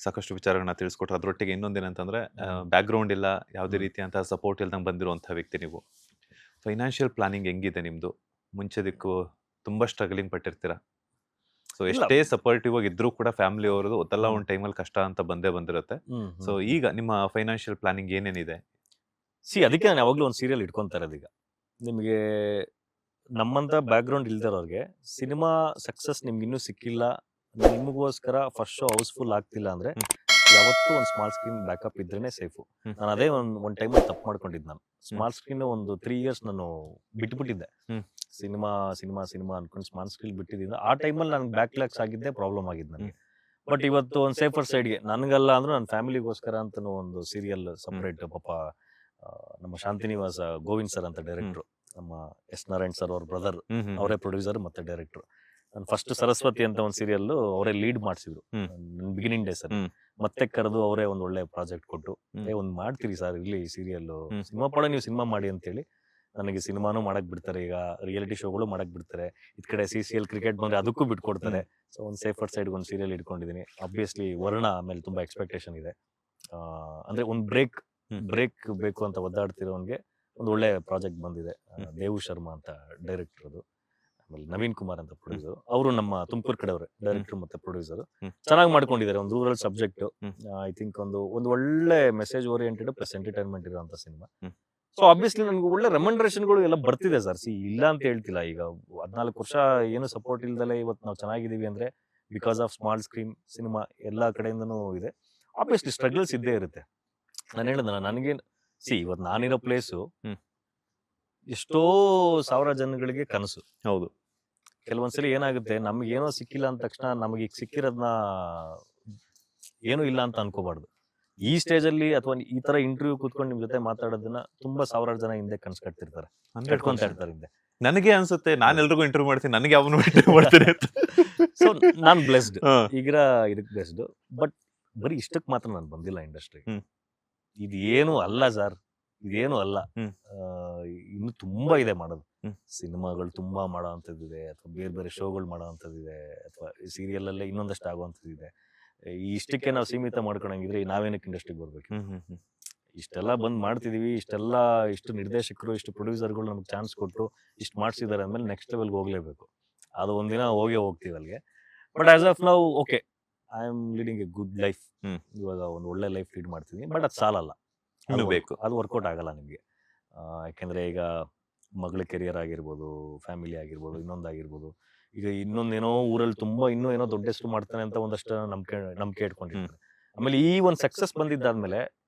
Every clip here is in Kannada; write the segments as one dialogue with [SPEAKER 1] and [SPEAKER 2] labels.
[SPEAKER 1] ಸಾಕಷ್ಟು ವಿಚಾರಗಳನ್ನ ತಿಳಿಸ್ಕೊಟ್ರು. ಅದರೊಟ್ಟಿಗೆ ಇನ್ನೊಂದೇನಂತಂದ್ರೆ
[SPEAKER 2] ಹ್ಮ್.
[SPEAKER 1] ಬ್ಯಾಕ್ ಗ್ರೌಂಡ್ ಇಲ್ಲ, ಯಾವುದೇ
[SPEAKER 2] ಹ್ಮ್.
[SPEAKER 1] ರೀತಿಯಂತಹ ಸಪೋರ್ಟ್ ಇಲ್ದಂಗೆ ಬಂದಿರುವಂತಹ ವ್ಯಕ್ತಿ ನೀವು. ಫೈನಾನ್ಷಿಯಲ್ ಪ್ಲಾನಿಂಗ್ ಹೆಂಗಿದೆ ನಿಮ್ದು? ಮುಂಚೆದಕ್ಕೂ ತುಂಬಾ ಸ್ಟ್ರಗಲಿಂಗ್ ಪಟ್ಟಿರ್ತೀರಾ. ಸೊ
[SPEAKER 2] ಇಲ್ಲ.
[SPEAKER 1] ಎಷ್ಟೇ ಸಪೋರ್ಟಿವ್ ಆಗಿ ಇದ್ರೂ ಕೂಡ ಫ್ಯಾಮಿಲಿ ಅವ್ರದ್ದು ಒಂದಲ್ಲ
[SPEAKER 2] ಹ್ಮ್.
[SPEAKER 1] ಒಂದು ಟೈಮಲ್ಲಿ ಕಷ್ಟ ಅಂತ ಬಂದೇ ಬಂದಿರುತ್ತೆ.
[SPEAKER 2] ಹ್ಮ್.
[SPEAKER 1] ಸೊ
[SPEAKER 2] ಹ್ಮ್.
[SPEAKER 1] ಈಗ ನಿಮ್ಮ ಫೈನಾನ್ಷಿಯಲ್ ಪ್ಲಾನಿಂಗ್ ಏನೇನಿದೆ?
[SPEAKER 2] ಅದಕ್ಕೆ ನಾನು ಯಾವಾಗ್ಲೂ ಒಂದು ಸೀರಿಯಲ್ ಇಟ್ಕೊಂತಾ ಇರೋದೀಗ. ನಿಮಗೆ ನಮ್ಮಂತ ಬ್ಯಾಕ್‌ಗ್ರೌಂಡ್ ಇಲ್ದಿರೋರ್ಗೆ ಸಿನಿಮಾ ಸಕ್ಸಸ್ ನಿಮ್ಗಿನ್ನೂ ಸಿಕ್ಕಿಲ್ಲ, ನಿಮಗೋಸ್ಕರ ಫಸ್ಟ್ ಶೋ ಹೌಸ್‌ಫುಲ್ ಆಗ್ತಿಲ್ಲ ಅಂದ್ರೆ,
[SPEAKER 1] ಹ್ಮ್.
[SPEAKER 2] ಯಾವತ್ತೂ ಒಂದು ಸ್ಮಾಲ್ ಸ್ಕ್ರೀನ್ ಬ್ಯಾಕಪ್ ಇದ್ರೇನೆ ಸೇಫು.
[SPEAKER 1] ಹ್ಮ್.
[SPEAKER 2] ನಾನು ಅದೇ ಒಂದು ಟೈಮಲ್ಲಿ ತಪ್ಪು ಮಾಡ್ಕೊಂಡಿದ್ದು ನಾನು.
[SPEAKER 1] ಹ್ಮ್.
[SPEAKER 2] ಸ್ಮಾಲ್ ಸ್ಕ್ರೀನ್ ಒಂದು 3 ಇಯರ್ಸ್ ನಾನು ಬಿಟ್ಬಿಟ್ಟಿದ್ದೆ.
[SPEAKER 1] ಹ್ಮ್.
[SPEAKER 2] ಸಿನಿಮಾ, ಸಿನಿಮಾ, ಸಿನಿಮಾ ಅನ್ಕೊಂಡು ಸ್ಮಾಲ್ ಸ್ಕ್ರೀನ್ ಬಿಟ್ಟಿದ್ದಿಂದ ಆ ಟೈಮಲ್ಲಿ ನನಗೆ ಬ್ಯಾಕ್‌ಲಾಗ್ಸ್ ಆಗಿದ್ದೇ ಪ್ರಾಬ್ಲಮ್ ಆಗಿದ್ದು ನನಗೆ. ಬಟ್ ಇವತ್ತು ಒಂದು ಸೇಫರ್ ಸೈಡ್‌ಗೆ ನನಗಲ್ಲ ಅಂದ್ರೂ ನನ್ನ ಫ್ಯಾಮಿಲಿಗೋಸ್ಕರ ಅಂತನೂ ಒಂದು ಸೀರಿಯಲ್ ಸಪರೇಟ್ ಪಾಪ ನಮ್ಮ ಶಾಂತಿನಿವಾಸ ಗೋವಿಂದ್ ಸರ್ ಅಂತ ಡೈರೆಕ್ಟ್ರು. ನಮ್ಮ ಎಸ್ ನಾರಾಯಣ್ ಸರ್ ಅವ್ರ ಬ್ರದರ್.
[SPEAKER 1] ಹ್ಮ್. ಹ್ಮ್.
[SPEAKER 2] ಅವರೇ ಪ್ರೊಡ್ಯೂಸರ್ ಮತ್ತೆ ಡೈರೆಕ್ಟ್ರು. ನಾನು ಫಸ್ಟ್ ಸರಸ್ವತಿ ಅಂತ ಒಂದು ಸೀರಿಯಲ್ ಅವರೇ ಲೀಡ್ ಮಾಡಿಸಿದ್ರು.
[SPEAKER 1] ಹ್ಮ್.
[SPEAKER 2] ನನ್ನ ಬಿಗಿನಿಂಗ್ ಡೇಸ್ ಅಲ್ಲಿ.
[SPEAKER 1] ಹ್ಮ್.
[SPEAKER 2] ಮತ್ತೆ ಕರೆದು ಅವರೇ ಒಂದು ಒಳ್ಳೆ ಪ್ರಾಜೆಕ್ಟ್ ಕೊಟ್ಟು,
[SPEAKER 1] ಹ್ಮ್.
[SPEAKER 2] ಒಂದು ಮಾಡ್ತೀರಿ ಸರ್ ಇರ್ಲಿ ಸೀರಿಯಲ್,
[SPEAKER 1] ಹ್ಮ್.
[SPEAKER 2] ಸಿನಿಮಾ ಪಡ ನೀವು ಸಿನಿಮಾ ಮಾಡಿ ಅಂತೇಳಿ ನನಗೆ ಸಿನಿಮಾನು ಮಾಡಕ್ ಬಿಡ್ತಾರೆ, ಈಗ ರಿಯಾಲಿಟಿ ಶೋಗಳು ಮಾಡಕ್ ಬಿಡ್ತಾರೆ, ಇದ್ ಕಡೆ CCL ಕ್ರಿಕೆಟ್ ಬಂದ್ರೆ ಅದಕ್ಕೂ ಬಿಟ್ಕೊಡ್ತಾರೆ. ಸೊ ಒಂದು ಸೇಫರ್ ಸೈಡ್ ಒಂದು ಸೀರಿಯಲ್ ಇಟ್ಕೊಂಡಿದ್ದೀನಿ. ಆಬ್ವಿಯಸ್ಲಿ ವರ್ಣ ಆಮೇಲೆ ತುಂಬಾ ಎಕ್ಸ್ಪೆಕ್ಟೇಷನ್ ಇದೆ. ಅಂದ್ರೆ ಒಂದು ಬ್ರೇಕ್
[SPEAKER 1] ಹ್ಮ್.
[SPEAKER 2] ಬೇಕು ಅಂತ ಒದ್ದಾಡ್ತಿರೋನ್ಗೆ ಒಂದು ಒಳ್ಳೆ ಪ್ರಾಜೆಕ್ಟ್ ಬಂದಿದೆ. ದೇವು ಶರ್ಮಾ ಅಂತ ಡೈರೆಕ್ಟರ್ ಅದು. ಆಮೇಲೆ ನವೀನ್ ಕುಮಾರ್ ಅಂತ ಪ್ರೊಡ್ಯೂಸರ್. ಅವರು ನಮ್ಮ ತುಮಕೂರು ಕಡೆಯವರೇ, ಡೈರೆಕ್ಟರ್ ಮತ್ತೆ ಪ್ರೊಡ್ಯೂಸರ್.
[SPEAKER 1] ಹ್ಮ್.
[SPEAKER 2] ಚೆನ್ನಾಗಿ ಮಾಡ್ಕೊಂಡಿದ್ದಾರೆ. ಒಂದು rural subject.
[SPEAKER 1] Hmm.
[SPEAKER 2] I think ಒಂದು ಒಳ್ಳೆ ಮೆಸೇಜ್ ಓರಿಯೆಂಟೆಡ್ ಪ್ಲಸ್ ಎಂಟರ್ಟೈನ್ಮೆಂಟ್ ಇರುವಂತ ಸಿನಿಮಾ.
[SPEAKER 1] ಹ್ಮ್.
[SPEAKER 2] ಸೊ ಆಬ್ವಿಯಸ್ಲಿ ನನಗೆ ಒಳ್ಳೆ ರೆಮಂಡ್ರೇಷನ್ಗಳು ಎಲ್ಲ ಬರ್ತಿದೆ ಸರ್. ಇಲ್ಲ ಅಂತ ಹೇಳ್ತಿಲ್ಲ. ಈಗ 14 ವರ್ಷ ಏನು ಸಪೋರ್ಟ್ ಇಲ್ದಲೆ ಇವತ್ತು ನಾವು ಚೆನ್ನಾಗಿದ್ದೀವಿ ಅಂದ್ರೆ because of small screen cinema ಎಲ್ಲಾ ಕಡೆಯಿಂದನೂ ಇದೆ. ಆಬ್ವಿಯಸ್ಲಿ ಸ್ಟ್ರಗಲ್ಸ್ ಇದ್ದೇ ಇರುತ್ತೆ. ನಾನು ಹೇಳಿದ್ನಲ್ಲ, ನನಗೆ ಇವತ್ತು ನಾನಿರೋ ಪ್ಲೇಸು
[SPEAKER 1] ಹ್ಮ್.
[SPEAKER 2] ಎಷ್ಟೋ ಸಾವಿರ ಜನಗಳಿಗೆ ಕನಸು.
[SPEAKER 1] ಹೌದು.
[SPEAKER 2] ಕೆಲವೊಂದ್ಸಲಿ ಏನಾಗುತ್ತೆ, ನಮ್ಗೆ ಏನೋ ಸಿಕ್ಕಿಲ್ಲ ಅಂದ ತಕ್ಷಣ ನಮಗೆ ಈಗ ಸಿಕ್ಕಿರೋದನ್ನ ಏನೂ ಇಲ್ಲ ಅಂತ ಅನ್ಕೋಬಾರ್ದು. ಈ ಸ್ಟೇಜ್ ಅಲ್ಲಿ ಅಥವಾ ಈ ತರ ಇಂಟರ್ವ್ಯೂ ಕೂತ್ಕೊಂಡು ನಿಮ್ ಜೊತೆ ಮಾತಾಡೋದನ್ನ ತುಂಬಾ ಸಾವಿರಾರು ಜನ ಹಿಂದೆ ಕನ್ಸ್ ಕಟ್ತಿರ್ತಾರೆ, ಕಟ್ಕೊಂತ ಇರ್ತಾರೆ ಹಿಂದೆ.
[SPEAKER 1] ನನಗೆ ಅನ್ಸುತ್ತೆ ನಾನು ಎಲ್ರಿಗೂ ಇಂಟರ್ವ್ಯೂ ಮಾಡ್ತೀನಿ, ನನಗೆ ಅವನು ಇಂಟರ್ವ್ಯೂ ಮಾಡ್ತೀನಿ ಅಂತ.
[SPEAKER 2] ಸೊ ನಾನ್ ಬ್ಲೆಸ್ಡ್,
[SPEAKER 1] ಹಾ.
[SPEAKER 2] ಈಗಿರ ಇದಕ್ ಬ್ಲೆಸ್ಡ್. ಬಟ್ ಬರೀ ಇಷ್ಟಕ್ಕೆ ಮಾತ್ರ ನಾನು ಬಂದಿಲ್ಲ ಇಂಡಸ್ಟ್ರಿ.
[SPEAKER 1] ಹ್ಮ್.
[SPEAKER 2] ಇದು ಏನು ಅಲ್ಲ ಸರ್, ಇದೇನು ಅಲ್ಲ.
[SPEAKER 1] ಹ್ಮ್.
[SPEAKER 2] ಇನ್ನು ತುಂಬಾ ಇದೆ ಮಾಡೋದು.
[SPEAKER 1] ಹ್ಮ್.
[SPEAKER 2] ಸಿನಿಮಾಗಳು ತುಂಬಾ ಮಾಡೋ ಅಂಥದ್ದಿದೆ, ಅಥವಾ ಬೇರೆ ಬೇರೆ ಶೋಗಳು ಮಾಡೋ ಅಂಥದ್ದಿದೆ, ಅಥವಾ ಸೀರಿಯಲ್ ಅಲ್ಲೇ ಇನ್ನೊಂದಷ್ಟು ಆಗುವಂಥದ್ದಿದೆ. ಇಷ್ಟಕ್ಕೆ ನಾವು ಸೀಮಿತ ಮಾಡ್ಕೊಳಂಗಿದ್ರೆ ನಾವೇನಕ್ಕೆ ಇಂಡಸ್ಟ್ರಿಗೆ ಬರ್ಬೇಕು?
[SPEAKER 1] ಹ್ಮ್. ಹ್ಮ್. ಹ್ಮ್.
[SPEAKER 2] ಇಷ್ಟೆಲ್ಲ ಬಂದ್ ಮಾಡ್ತಿದೀವಿ, ಇಷ್ಟು ನಿರ್ದೇಶಕರು, ಇಷ್ಟು ಪ್ರೊಡ್ಯೂಸರ್ಗಳು ನಮ್ಗೆ ಚಾನ್ಸ್ ಕೊಟ್ಟು ಇಷ್ಟು ಮಾಡ್ಸಿದ್ದಾರೆ ಅಂದ್ಮೇಲೆ ನೆಕ್ಸ್ಟ್ ಲೆವೆಲ್ಗೆ ಹೋಗ್ಲೇಬೇಕು. ಅದು ಒಂದಿನ ಹೋಗ್ತೀವಿ ಅಲ್ಲಿಗೆ. But as of now okay, I am leading a good life.
[SPEAKER 1] Hmm.
[SPEAKER 2] ಇವಾಗ ಒಂದು ಒಳ್ಳೆ ಲೈಫ್ ಲೀಡ್ ಮಾಡ್ತಿದ್ದೀನಿ. ಬಟ್ ಅದು ಸಾಲಲ್ಲ,
[SPEAKER 1] ಇನ್ನು ಬೇಕು.
[SPEAKER 2] ಅದು ವರ್ಕೌಟ್ ಆಗಲ್ಲ ನಿಮಗೆ. ಯಾಕೆಂದ್ರೆ ಈಗ ಮಗಳ ಕೆರಿಯರ್ ಆಗಿರ್ಬೋದು, ಫ್ಯಾಮಿಲಿ ಆಗಿರ್ಬೋದು, ಇನ್ನೊಂದಾಗಿರ್ಬೋದು. ಈಗ ಇನ್ನೊಂದೇನೋ ಊರಲ್ಲಿ ತುಂಬಾ ಇನ್ನೂ ಏನೋ ದೊಡ್ಡ ಹೆಸರು ಮಾಡ್ತಾನೆ ಅಂತ ಒಂದಷ್ಟು ನಂಬಿಕೆ ಇಟ್ಕೊಂಡಿರ್ತಾರೆ. ಆಮೇಲೆ ಈ ಒಂದು ಸಕ್ಸಸ್ ಬಂದಿದ್ದಾದ್ಮೇಲೆ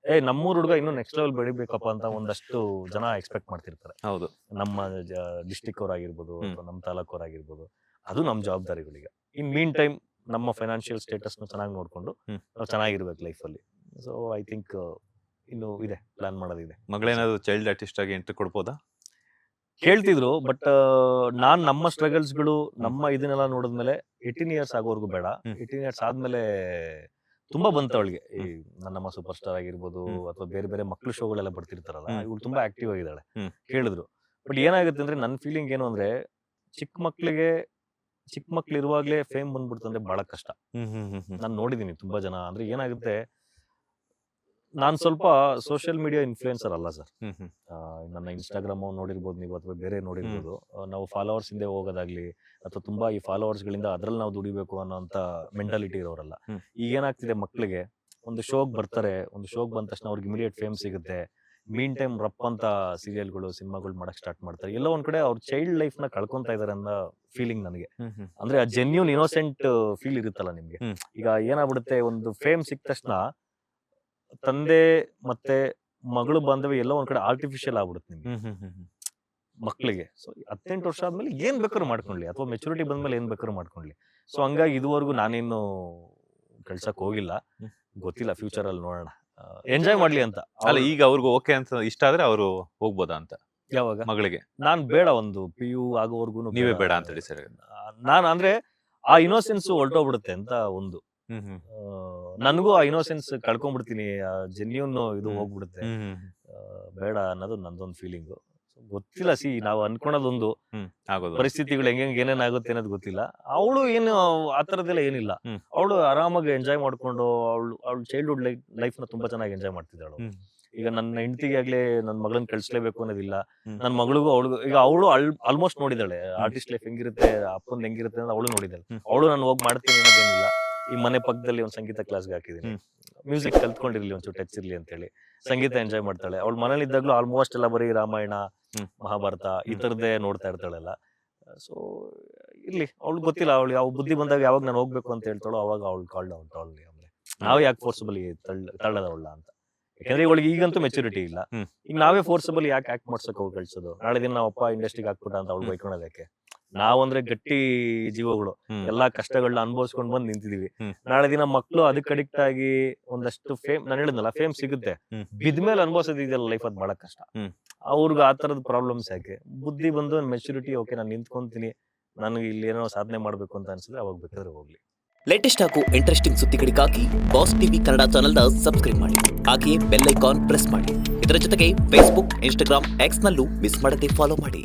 [SPEAKER 2] ನಮ್ಮೂರ್ ಹುಡುಗ ಇನ್ನೂ ನೆಕ್ಸ್ಟ್ ಲೆವೆಲ್ ಬೆಳಿಬೇಕಪ್ಪ ಅಂತ ಒಂದಷ್ಟು ಜನ ಎಕ್ಸ್ಪೆಕ್ಟ್ ಮಾಡ್ತಿರ್ತಾರೆ.
[SPEAKER 1] ಹೌದು.
[SPEAKER 2] ನಮ್ಮ ಡಿಸ್ಟಿಕ್ ಅವ್ರಾಗಿರ್ಬೋದು,
[SPEAKER 1] ಹ್ಮ್.
[SPEAKER 2] ಅಥವಾ ನಮ್ಮ ತಾಲೂಕು ಅವ್ರಾಗಿರ್ಬೋದು. ಅದು ನಮ್ಮ ಜವಾಬ್ದಾರಿಗಳೀಗ. ಇನ್ ಮೀನ್ ಟೈಮ್ ನಮ್ಮ ಫೈನಾನ್ಷಿಯಲ್ ಸ್ಟೇಟಸ್ನ ಚೆನ್ನಾಗಿ ನೋಡ್ಕೊಂಡು ನಾವು ಚೆನ್ನಾಗಿರ್ಬೇಕು ಲೈಫಲ್ಲಿ. ಸೊ ಐ ಥಿಂಕ್ ಇನ್ನು ಇದೆ, ಪ್ಲಾನ್ ಮಾಡೋದಿದೆ.
[SPEAKER 1] ಮಗಳೇನಾದ್ರು ಚೈಲ್ಡ್ ಆರ್ಟಿಸ್ಟ್ ಆಗಿ ಎಂಟ್ರಿ ಕೊಡ್ಬೋದಾ?
[SPEAKER 2] ಕೇಳ್ತಿದ್ರು, ಬಟ್ ನಮ್ಮ ಸ್ಟ್ರಗಲ್ಸ್ಗಳು, ನಮ್ಮ ಇದನ್ನೆಲ್ಲ ನೋಡಿದ್ಮೇಲೆ 18 ಇಯರ್ಸ್ ಆಗೋವರೆಗೂ ಬೇಡ. 18 ಇಯರ್ಸ್ ಆದ್ಮೇಲೆ ತುಂಬಾ ಬಂತು ಅವಳಿಗೆ. ಈ ನನ್ನಮ್ಮ ಸೂಪರ್ ಸ್ಟಾರ್ ಆಗಿರ್ಬೋದು, ಅಥವಾ ಬೇರೆ ಬೇರೆ ಮಕ್ಳು ಶೋಗಳೆಲ್ಲ ಬರ್ತಿರ್ತಾರಲ್ಲ, ಇವಳು ತುಂಬಾ ಆಕ್ಟಿವ್ ಆಗಿದ್ದಾಳೆ. ಕೇಳಿದ್ರು. ಬಟ್ ಏನಾಗುತ್ತೆ ಅಂದ್ರೆ ನನ್ನ ಫೀಲಿಂಗ್ ಏನು ಅಂದ್ರೆ, ಚಿಕ್ಕ ಮಕ್ಳು ಇರುವಾಗ್ಲೇ ಫೇಮ್ ಬಂದ್ಬಿಡ್ತು ಅಂದ್ರೆ ಬಹಳ ಕಷ್ಟ. ನಾನು ನೋಡಿದೀನಿ ತುಂಬಾ ಜನ. ಅಂದ್ರೆ ಏನಾಗುತ್ತೆ, ನಾನ್ ಸ್ವಲ್ಪ ಸೋಷಿಯಲ್ ಮೀಡಿಯಾ ಇನ್ಫ್ಲೂಯೆನ್ಸರ್ ಅಲ್ಲ ಸರ್. ನನ್ನ ಇನ್ಸ್ಟಾಗ್ರಾಮ್ ನೋಡಿರ್ಬೋದು ನೀವು, ಅಥವಾ ಬೇರೆ ನೋಡಿರ್ಬೋದು. ನಾವು ಫಾಲೋವರ್ಸ್ ಹಿಂದೆ ಹೋಗೋದಾಗ್ಲಿ, ಅಥವಾ ತುಂಬಾ ಈ ಫಾಲೋವರ್ಸ್ ಗಳಿಂದ ಅದ್ರಲ್ಲಿ ನಾವು ದುಡಿಬೇಕು ಅನ್ನೋಂತ ಮೆಂಟಾಲಿಟಿ ಇರೋರಲ್ಲ. ಈಗ ಏನಾಗ್ತಿದೆ, ಮಕ್ಳಿಗೆ ಒಂದು ಶೋಗ್ ಬರ್ತಾರೆ, ಒಂದು ಶೋಗ್ ಬಂದ ತಕ್ಷಣ ಅವ್ರಿಗೆ ಇಮಿಡಿಯೇಟ್ ಫೇಮ್ ಸಿಗುತ್ತೆ. ಮೀನ್ ಟೈಮ್ ರಪ್ ಅಂತ ಸೀರಿಯಲ್ಗಳು, ಸಿನಿಮಾಗಳು ಮಾಡಕ್ ಸ್ಟಾರ್ಟ್ ಮಾಡ್ತಾರೆ. ಎಲ್ಲೋ ಒಂದ್ ಕಡೆ ಅವ್ರ ಚೈಲ್ಡ್ ಲೈಫ್ ನ ಕಳ್ಕೊಂತ ಇದಾರೆ ಅನ್ನೋ ಫೀಲಿಂಗ್ ನನಗೆ. ಅಂದ್ರೆ ಆ ಜೆನ್ಯೂನ್ ಇನ್ನೋಸೆಂಟ್ ಫೀಲ್ ಇರುತ್ತಲ್ಲ ನಿಮ್ಗೆ. ಈಗ ಏನಾಗ್ಬಿಡುತ್ತೆ, ಒಂದು ಫೇಮ್ ಸಿಕ್ಕ ತಕ್ಷಣ ತಂದೆ ಮತ್ತೆ ಮಗಳು ಬಾಂಧವ್ಯ ಎಲ್ಲ ಒಂದ್ ಕಡೆ ಆರ್ಟಿಫಿಷಿಯಲ್ ಆಗ್ಬಿಡುತ್ತೆ ನಿಮ್ಗೆ, ಮಕ್ಳಿಗೆ. ಸೊ 18 ವರ್ಷ ಆದ್ಮೇಲೆ ಏನ್ ಬೇಕಾದ್ರೂ ಮಾಡ್ಕೊಂಡ್ಲಿ, ಅಥವಾ ಮೆಚುರಿಟಿ ಬಂದ್ಮೇಲೆ ಏನ್ ಬೇಕಾದ್ರೂ ಮಾಡ್ಕೊಂಡ್ಲಿ. ಸೊ ಹಂಗಾಗಿ ಇದುವರೆಗೂ ನಾನೇನು ಕಳ್ಸಕ್ ಹೋಗಿಲ್ಲ. ಗೊತ್ತಿಲ್ಲ, ಫ್ಯೂಚರ್ ಅಲ್ಲಿ ನೋಡೋಣ. ಎಂಜಾಯ್ ಮಾಡ್ಲಿ ಅಂತ.
[SPEAKER 1] ಅಲ್ಲ, ಈಗ ಅವ್ರಿಗೆ ಓಕೆ ಅಂತ ಇಷ್ಟ ಆದ್ರೆ ಅವರು ಹೋಗ್ಬೋದಾ ಅಂತ?
[SPEAKER 2] ಯಾವಾಗ
[SPEAKER 1] ಮಗಳಿಗೆ
[SPEAKER 2] ನಾನ್ ಬೇಡ, ಒಂದು PU ಆಗೋವರೆಗೂ
[SPEAKER 1] ನೀವೇ ಬೇಡ ಅಂತ ಹೇಳಿ ಸರ್.
[SPEAKER 2] ನಾನು ಅಂದ್ರೆ ಆ ಇನ್ನೋಸೆನ್ಸ್ ಹೊರಟೋಗ್ಬಿಡುತ್ತೆ ಅಂತ ಒಂದು. ನನಗೂ ಆ ಇನ್ನೋಸೆನ್ಸ್ ಕಳ್ಕೊಂಡ್ಬಿಡ್ತೀನಿ, ಜೆನ್ಯೂನ್ ಇದು ಹೋಗ್ಬಿಡುತ್ತೆ. ಬೇಡ ಅನ್ನೋದು ನಂದೊಂದು ಫೀಲಿಂಗು. ಗೊತ್ತಿಲ್ಲ. ನಾವು ಅನ್ಕೊಳೋದೊಂದು,
[SPEAKER 1] ಆಗೋದು.
[SPEAKER 2] ಪರಿಸ್ಥಿತಿಗಳು ಹೆಂಗೆ ಏನೇನಾಗುತ್ತೆ ಅನ್ನೋದು ಗೊತ್ತಿಲ್ಲ. ಅವಳು ಏನು ಆ ಥರದ್ದೆಲ್ಲ ಏನಿಲ್ಲ. ಅವಳು ಆರಾಮಾಗಿ ಎಂಜಾಯ್ ಮಾಡ್ಕೊಂಡು ಅವಳು ಚೈಲ್ಡ್ಹುಡ್ ಲೈಫ್ನ ತುಂಬಾ ಚೆನ್ನಾಗಿ ಎಂಜಾಯ್ ಮಾಡ್ತಿದ್ದಾಳು. ಈಗ ನನ್ನ ಹೆಂಡತಿಗೆ ಆಗ್ಲೇ ನನ್ನ ಮಗಳನ್ನ ಕಳಿಸ್ಲೇಬೇಕು ಅನ್ನೋದಿಲ್ಲ. ನನ್ನ ಮಗಳಿಗೂ ಅವಳಿಗೂ ಈಗ ಅವಳು ಆಲ್ಮೋಸ್ಟ್ ನೋಡಿದಾಳೆ ಆರ್ಟಿಸ್ಟ್ ಲೈಫ್ ಹೆಂಗಿರುತ್ತೆ, ಅಪ್ಪಂದು ಹೆಂಗಿರುತ್ತೆ ಅಂತ ಅವಳು ನೋಡಿದಾಳೆ. ಅವಳು ನಾನು ಹೋಗಿ ಮಾಡ್ತೀನಿ ಅನ್ನೋದೇನಿಲ್ಲ. ಈ ಮನೆ ಪಕ್ಕದಲ್ಲಿ ಒಂದು ಸಂಗೀತ ಕ್ಲಾಸ್ಗೆ ಹಾಕಿದೀನಿ. ಮ್ಯೂಸಿಕ್ ಕಲ್ತ್ಕೊಂಡಿರ್ಲಿ, ಒಂಚೂರು ಟಚ್ ಇರ್ಲಿ ಅಂತ ಹೇಳಿ ಸಂಗೀತ ಎಂಜಾಯ್ ಮಾಡ್ತಾಳೆ. ಅವಳು ಮನೇಲಿ ಇದ್ದಾಗಲೂ ಆಲ್ಮೋಸ್ಟ್ ಎಲ್ಲ ಬರೀ ರಾಮಾಯಣ, ಮಹಾಭಾರತ ಈ ಥರದ್ದೇ ನೋಡ್ತಾ ಇರ್ತಾಳೆಲ್ಲ. ಸೊ ಇರ್ಲಿ, ಅವಳು ಗೊತ್ತಿಲ್ಲ, ಅವಳು ಯಾವ ಬುದ್ಧಿ ಬಂದಾಗ ಯಾವಾಗ ನಾನು ಹೋಗ್ಬೇಕು ಅಂತ ಹೇಳ್ತಾಳೋ ಅವಾಗ ಅವಳು ಕಾಲ್ಡ್ ಔಟ್. ಅವಳಿಗೆ ಆಮೇಲೆ ನಾವು ಯಾಕೆ ಫೋರ್ಸಬಲಿ ತಳ್ಳದವಳ ಅಂತ. ಯಾಕಂದ್ರೆ ಇವಳಿಗೆ ಈಗಂತೂ ಮೆಚುರಿಟಿ ಇಲ್ಲ. ಈಗ ನಾವೇ ಫೋರ್ಸಬಲಿ ಯಾಕೆ ಆಕ್ಟ್ ಮಾಡ್ಸಕ್ ಹೋಗಿ ಕಳ್ಸೋದು? ನಾಳೆ ದಿನ ನಾವು ಅಪ್ಪ ಇಂಡಸ್ಟ್ರಿಗೆ ಹಾಕ್ಬಿಟ್ಟ ಅಂತ ಅವಳು ಬೈಕೊಳೋದಕ್ಕೆ? ನಾವಂದ್ರೆ ಗಟ್ಟಿ ಜೀವಗಳು, ಎಲ್ಲಾ ಕಷ್ಟಗಳನ್ನ ಅನುಭವಿಸ್ಕೊಂಡ್ ಬಂದ್ ನಿಂತಿದೀವಿ. ನಾಳೆ ದಿನ ಮಕ್ಳು ಅದಕ್ಕೆ ಅಡಿಕ್ಟ್ ಆಗಿ ಒಂದಷ್ಟು ಫೇಮ್, ನಾನು ಹೇಳಿದ್ನಲ್ಲ ಫೇಮ್ ಸಿಗುತ್ತೆ, ಬಿದ್ಮೇಲೆ ಅನುಭವಿಸೋದಿದೆಯಲ್ಲ ಲೈಫ್, ಅದು ಬಹಳ ಕಷ್ಟ. ಅವ್ರಿಗೆ ಆ ತರದ ಪ್ರಾಬ್ಲಮ್ಸ್ ಯಾಕೆ? ಬುದ್ಧಿ ಬಂದು ಮೆಚುರಿಟಿ, ಓಕೆ ನಾನು ನಿಂತ್ಕೊಂತೀನಿ, ನನಗೆ ಇಲ್ಲಿ ಏನೋ ಸಾಧನೆ ಮಾಡ್ಬೇಕು ಅಂತ ಅನ್ಸಿದ್ರೆ ಅವಾಗ ಬೇಕಾದ್ರೆ ಹೋಗ್ಲಿ.
[SPEAKER 3] ಲೇಟೆಸ್ಟ್ ಹಾಗೂ ಇಂಟ್ರೆಸ್ಟಿಂಗ್ ಸುದ್ದಿಗಳಿಗಾಗಿ ಬಾಸ್ ಟಿವಿ ಕನ್ನಡ ಚಾನೆಲ್ನ ಸಬ್ಸ್ಕ್ರೈಬ್ ಮಾಡಿ. ಹಾಗೆಯೇ ಬೆಲ್ ಐಕಾನ್ ಪ್ರೆಸ್ ಮಾಡಿ. ಇದರ ಜೊತೆಗೆ ಫೇಸ್ಬುಕ್, ಇನ್ಸ್ಟಾಗ್ರಾಮ್, ಎಕ್ಸ್ ನಲ್ಲೂ ಮಿಸ್ ಮಾಡದೆ ಫಾಲೋ ಮಾಡಿ.